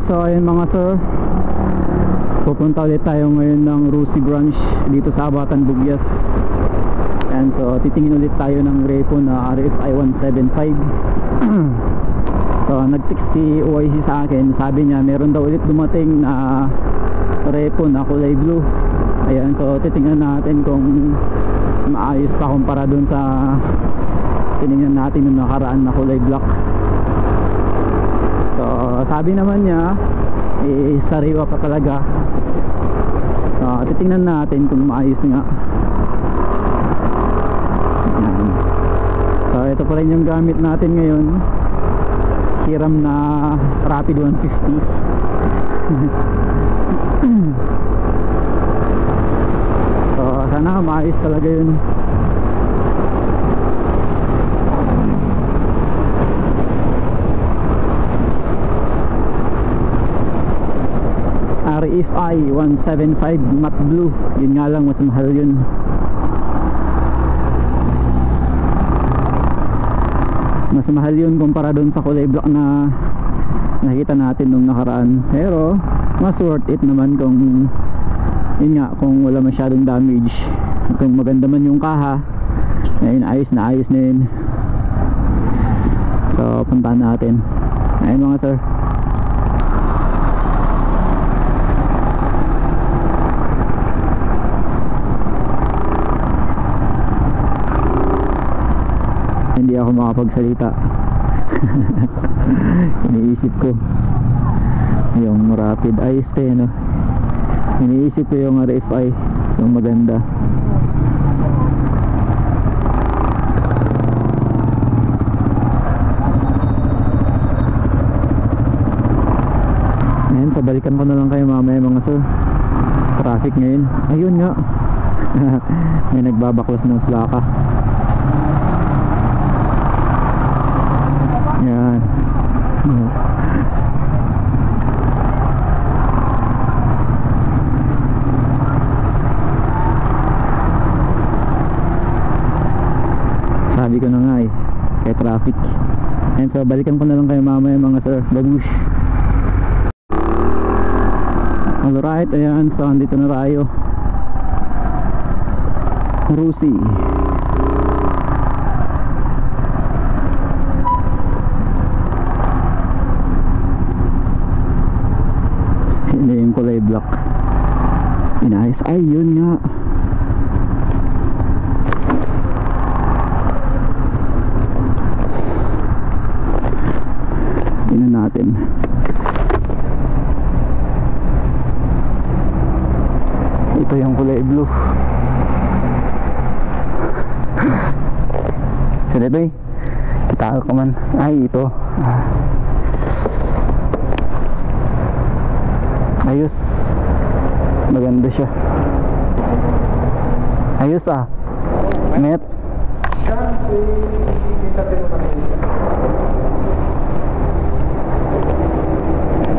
Alright, so ayun mga sir, pupunta ulit tayo ngayon ng Rusi branch dito sa Abatan, Bugyas. And so titingin ulit tayo ng repo na RFI 175. So nag-text si OIC sa akin, sabi niya meron daw ulit dumating na repo na kulay blue. Ayan, so titingnan natin kung maayos pa kumpara dun sa tinignan natin nung nakaraan na kulay black. So sabi naman niya sariwa pa talaga. Titingnan natin kung maayos nga. Ayan. So ito pa rin yung gamit natin ngayon, Hiram na Rapid 150. So sana maayos talaga yun. RFI 175 matte blue, yun nga lang mas mahal yun. Mas mahal yun kumpara dun sa kulay black na nakita natin nung nakaraan. Pero mas worth it naman kung yun nga, kung wala masyadong damage. Kung maganda man yung kaha, ayun, ayos na yun. So puntahan natin. Ayun mga sir, hindi ako makapagsalita. Iniisip ko yung Rapid, ayos te, no? Iniisip ko yung RFI, yung maganda. Ngayon, so balikan ko na lang kayo mamaya mga sir. Traffic ngayon, ayun nga. May nagbabaklas ng plaka. Yan. Sabi ko na nga kaya traffic. And so balikan ko na lang kayo mamaya mga sir. Babush. Alright, ayan, so andito na tayo. Rusi. Hindi yung kulay black. Inayos. Ay, yun nga. Tingnan natin. Ito yung kulay blue. Sino ito eh? Kita ko man. Ay, ito. Ayos. Maganda siya. Ayos ah. Net.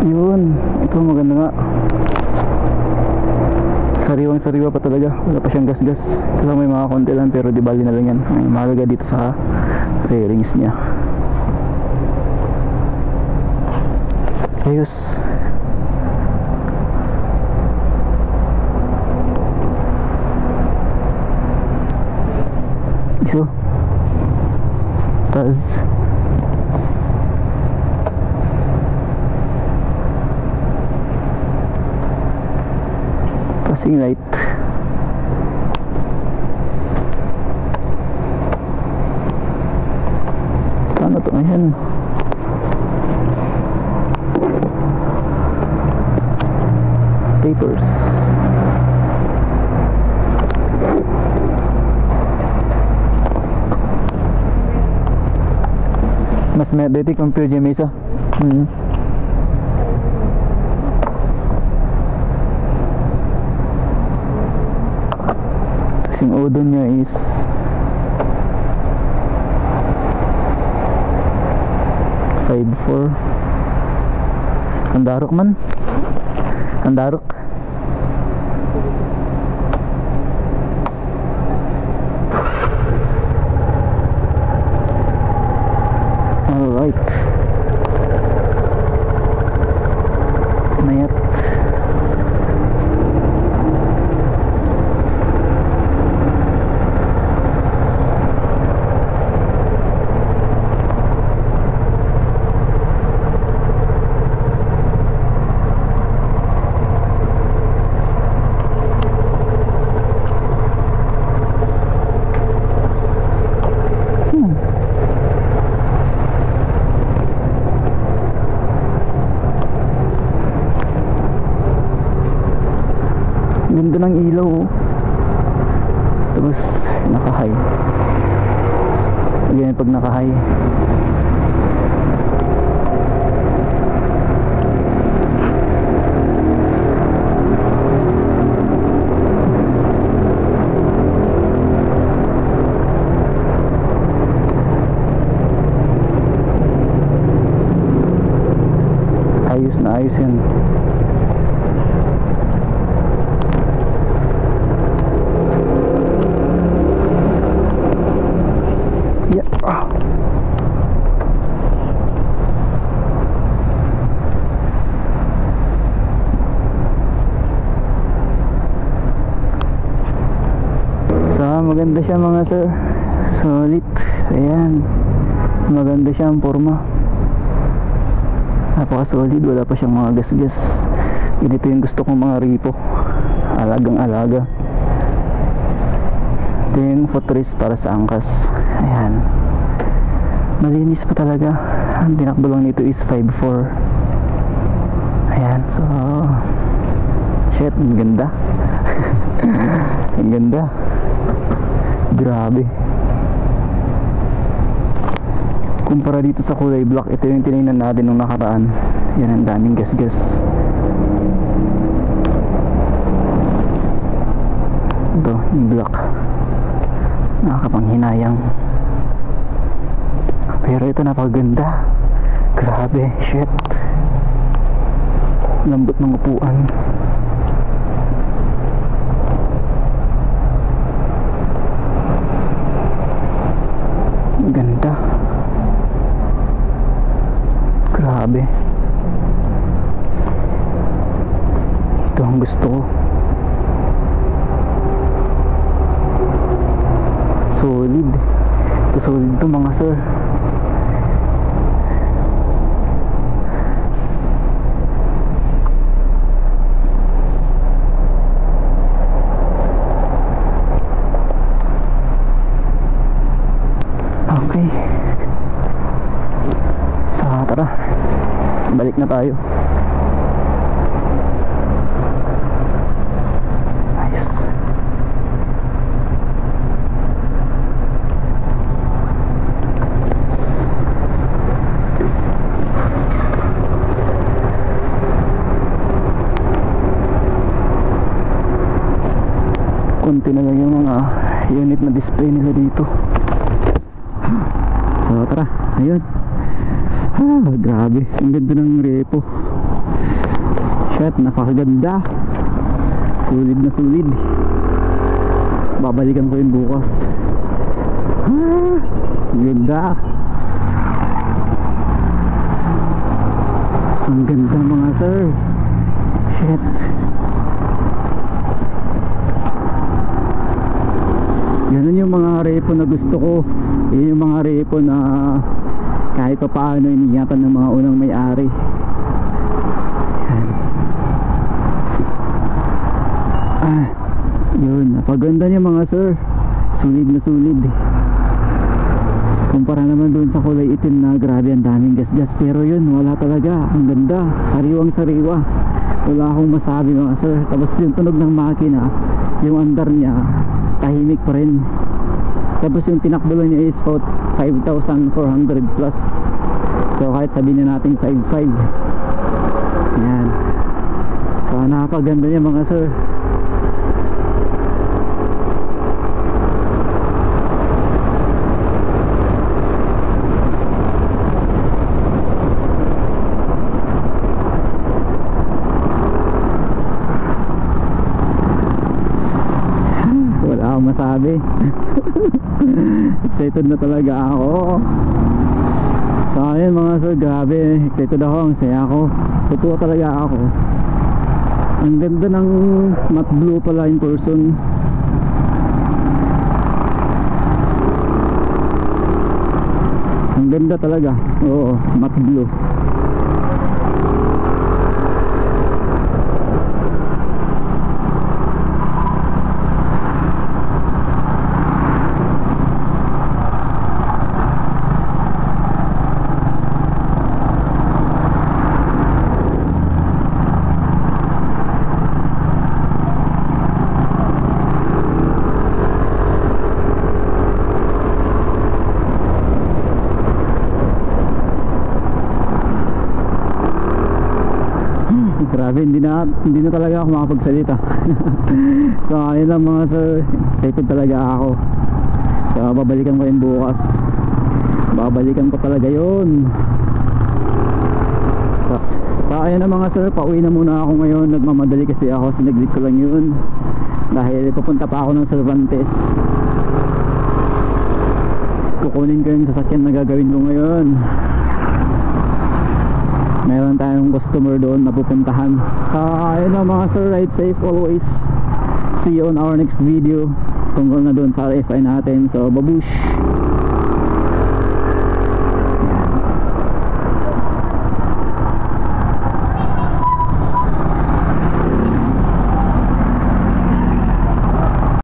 Yun. Ito maganda nga. Sariwang sariwa pa talaga. Wala pa siyang gas-gas. Ito lang may mga konti lang pero di bali na lang yan. Ay, mahalaga dito sa fairings niya. Ayos. Iso Taz passing light. Paano to? Ayan, papers. Mas medyo compare dyan may isa. Tapos yung odon niya is $5.4. Ang darok man. Ang darok. Alright. Ganda ng ilaw, oh. Tapos naka-high. Ganyan pag naka-high. Ayos na ayos yan. Maganda siya mga sir, solid. Ayan, maganda siya ang forma, napaka solid, wala pa siyang mga gas-gas. Ganito yung gusto kong mga ripo, alagang alaga. Ito yung footrest para sa angkas. Ayan, malinis pa talaga. Ang tinakbo lang nito is 5.4. Ayan, so shit, ang ganda. Ang ganda, grabe. Kumpara dito sa kulay black, ito yung tinignan natin nung nakaraan. Yan, ang daming gas-gas. Ito, yung black, nakakapanghinayang. Pero ito napakaganda. Grabe, shit. Lambot ng upuan. Ganda. Grabe. Ito ang gusto ko. Solid. Ito solid to mga sir. Okay. So tara, balik na tayo. Nice. Konti na lang yung mga unit na display nila dito. So tara, ayun. Grabe, ang ganda ng repo. Shit, napakaganda. Solid na solid. Babalikan ko yun bukas. Ang ganda. Ang ganda mga sir. Shit. Ganun yung mga repo na gusto ko. Yun yung mga repo na kahit pa paano iningatan ng mga unang may-ari. Yun, napaganda niya mga sir. Solid na solid. Kumpara naman doon sa kulay itim na grabe ang daming gas-gas. Pero yun, wala talaga. Ang ganda, sariwang sariwa. Wala akong masabi mga sir. Tapos yung tunog ng makina, yung andar niya tahimik pa rin. Tapos yung tinakbo niya is 5,400 plus. So kahit sabihin na natin 5,500. Yan. So napakaganda niya mga sir. Masabi. Excited na talaga ako. So ayun mga sir, grabe, excited ako, ang saya ako. Totoo talaga ako. Ang ganda ng matte blue pala in person. Ang ganda talaga. Oo, matte blue. Grabe, hindi na talaga ako makapagsalita. So ayun lang mga sir, excited talaga ako. So babalikan ko yun bukas. Babalikan ko talaga yun. So ayun na mga sir, pauwi na muna ako ngayon. Nagmamadali kasi ako, sinaglit ko lang yun dahil pupunta pa ako ng Cervantes. Kukunin ko yung sasakyan na gagawin ko ngayon. Meron tayong customer doon na pupuntahan. So ayun na mga sir, ride safe always. See you on our next video tungkol na doon sa RFI natin. So babush.